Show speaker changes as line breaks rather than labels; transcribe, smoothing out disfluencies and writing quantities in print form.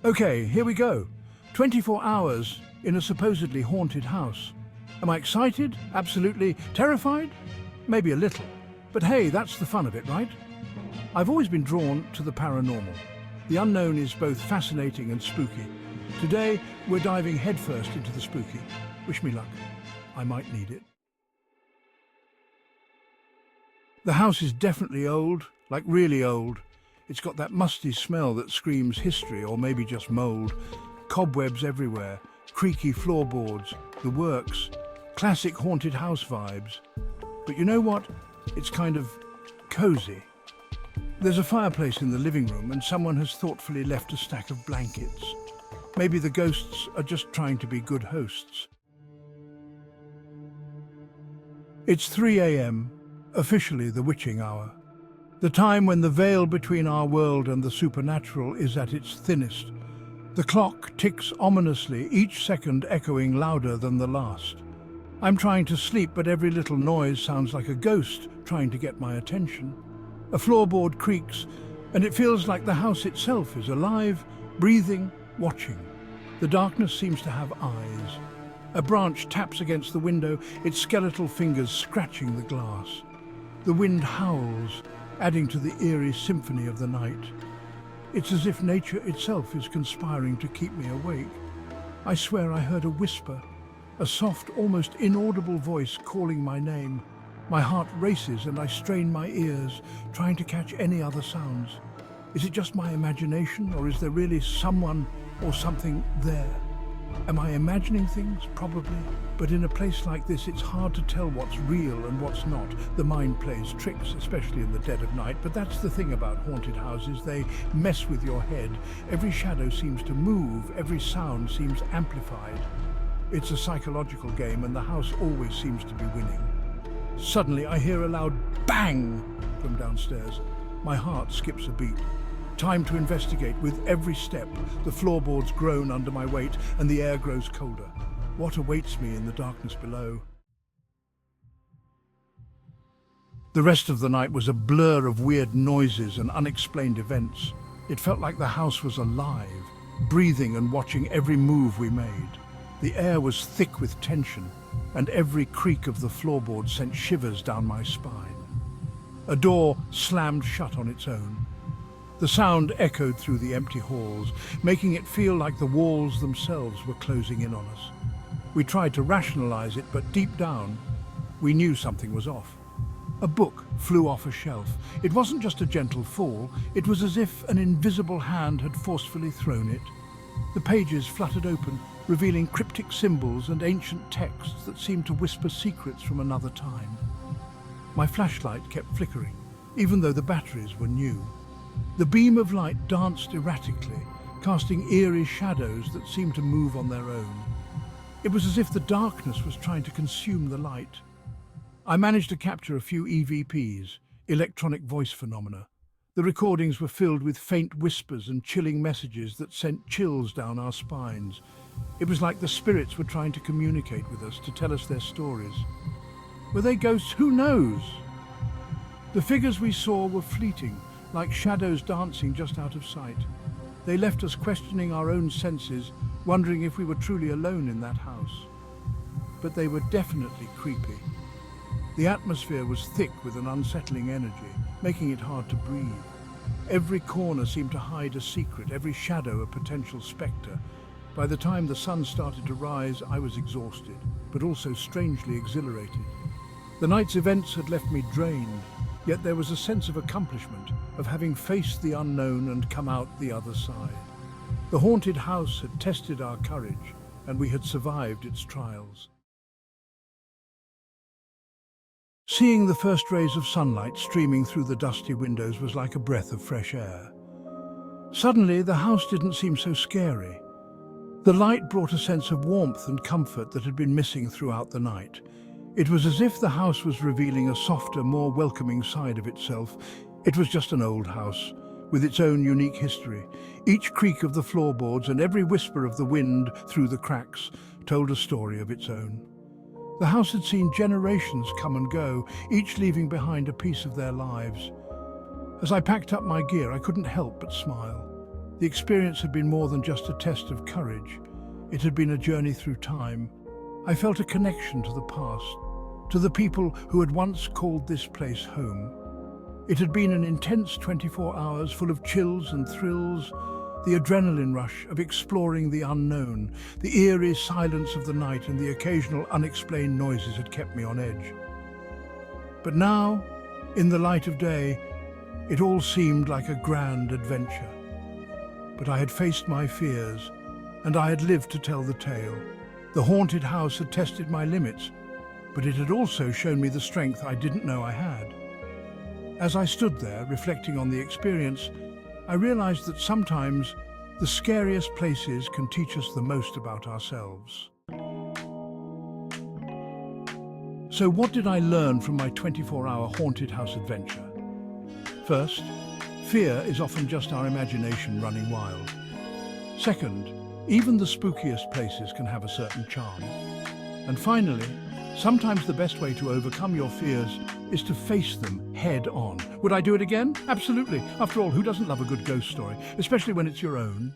Okay, here we go. 24 hours in a supposedly haunted house. Am I excited? Absolutely. Terrified? Maybe a little. But hey, that's the fun of it, right? I've always been drawn to the paranormal. The unknown is both fascinating and spooky. Today, we're diving headfirst into the spooky. Wish me luck. I might need it. The house is definitely old, like really old. It's got that musty smell that screams history or maybe just mold. Cobwebs everywhere, creaky floorboards, the works. Classic haunted house vibes. But you know what? It's kind of cozy. There's a fireplace in the living room and someone has thoughtfully left a stack of blankets. Maybe the ghosts are just trying to be good hosts. It's 3 a.m., officially the witching hour. The time when the veil between our world and the supernatural is at its thinnest. The clock ticks ominously, each second echoing louder than the last. I'm trying to sleep, but every little noise sounds like a ghost trying to get my attention. A floorboard creaks, and it feels like the house itself is alive, breathing, watching. The darkness seems to have eyes. A branch taps against the window, its skeletal fingers scratching the glass. The wind howls, adding to the eerie symphony of the night. It's as if nature itself is conspiring to keep me awake. I swear I heard a whisper, a soft, almost inaudible voice calling my name. My heart races and I strain my ears, trying to catch any other sounds. Is it just my imagination, or is there really someone or something there? Am I imagining things? Probably. But in a place like this, it's hard to tell what's real and what's not. The mind plays tricks, especially in the dead of night. But that's the thing about haunted houses. They mess with your head. Every shadow seems to move. Every sound seems amplified. It's a psychological game, and the house always seems to be winning. Suddenly, I hear a loud bang from downstairs. My heart skips a beat. Time to investigate. With every step, the floorboards groan under my weight and the air grows colder. What awaits me in the darkness below? The rest of the night was a blur of weird noises and unexplained events. It felt like the house was alive, breathing and watching every move we made. The air was thick with tension, and every creak of the floorboard sent shivers down my spine. A door slammed shut on its own. The sound echoed through the empty halls, making it feel like the walls themselves were closing in on us. We tried to rationalize it, but deep down, we knew something was off. A book flew off a shelf. It wasn't just a gentle fall, it was as if an invisible hand had forcefully thrown it. The pages fluttered open, revealing cryptic symbols and ancient texts that seemed to whisper secrets from another time. My flashlight kept flickering, even though the batteries were new. The beam of light danced erratically, casting eerie shadows that seemed to move on their own. It was as if the darkness was trying to consume the light. I managed to capture a few EVPs, electronic voice phenomena. The recordings were filled with faint whispers and chilling messages that sent chills down our spines. It was like the spirits were trying to communicate with us, to tell us their stories. Were they ghosts? Who knows? The figures we saw were fleeting, like shadows dancing just out of sight. They left us questioning our own senses, wondering if we were truly alone in that house. But they were definitely creepy. The atmosphere was thick with an unsettling energy, making it hard to breathe. Every corner seemed to hide a secret, every shadow a potential spectre. By the time the sun started to rise, I was exhausted, but also strangely exhilarated. The night's events had left me drained, yet there was a sense of accomplishment, of having faced the unknown and come out the other side. The haunted house had tested our courage, and we had survived its trials. Seeing the first rays of sunlight streaming through the dusty windows was like a breath of fresh air. Suddenly, the house didn't seem so scary. The light brought a sense of warmth and comfort that had been missing throughout the night. It was as if the house was revealing a softer, more welcoming side of itself. It was just an old house, with its own unique history. Each creak of the floorboards and every whisper of the wind through the cracks told a story of its own. The house had seen generations come and go, each leaving behind a piece of their lives. As I packed up my gear, I couldn't help but smile. The experience had been more than just a test of courage. It had been a journey through time. I felt a connection to the past, to the people who had once called this place home. It had been an intense 24 hours full of chills and thrills, the adrenaline rush of exploring the unknown, the eerie silence of the night and the occasional unexplained noises had kept me on edge. But now, in the light of day, it all seemed like a grand adventure. But I had faced my fears, and I had lived to tell the tale. The haunted house had tested my limits, but it had also shown me the strength I didn't know I had. As I stood there, reflecting on the experience, I realized that sometimes the scariest places can teach us the most about ourselves. So what did I learn from my 24-hour haunted house adventure? First, fear is often just our imagination running wild. Second, even the spookiest places can have a certain charm. And finally, sometimes the best way to overcome your fears is to face them head on. Would I do it again? Absolutely. After all, who doesn't love a good ghost story, especially when it's your own?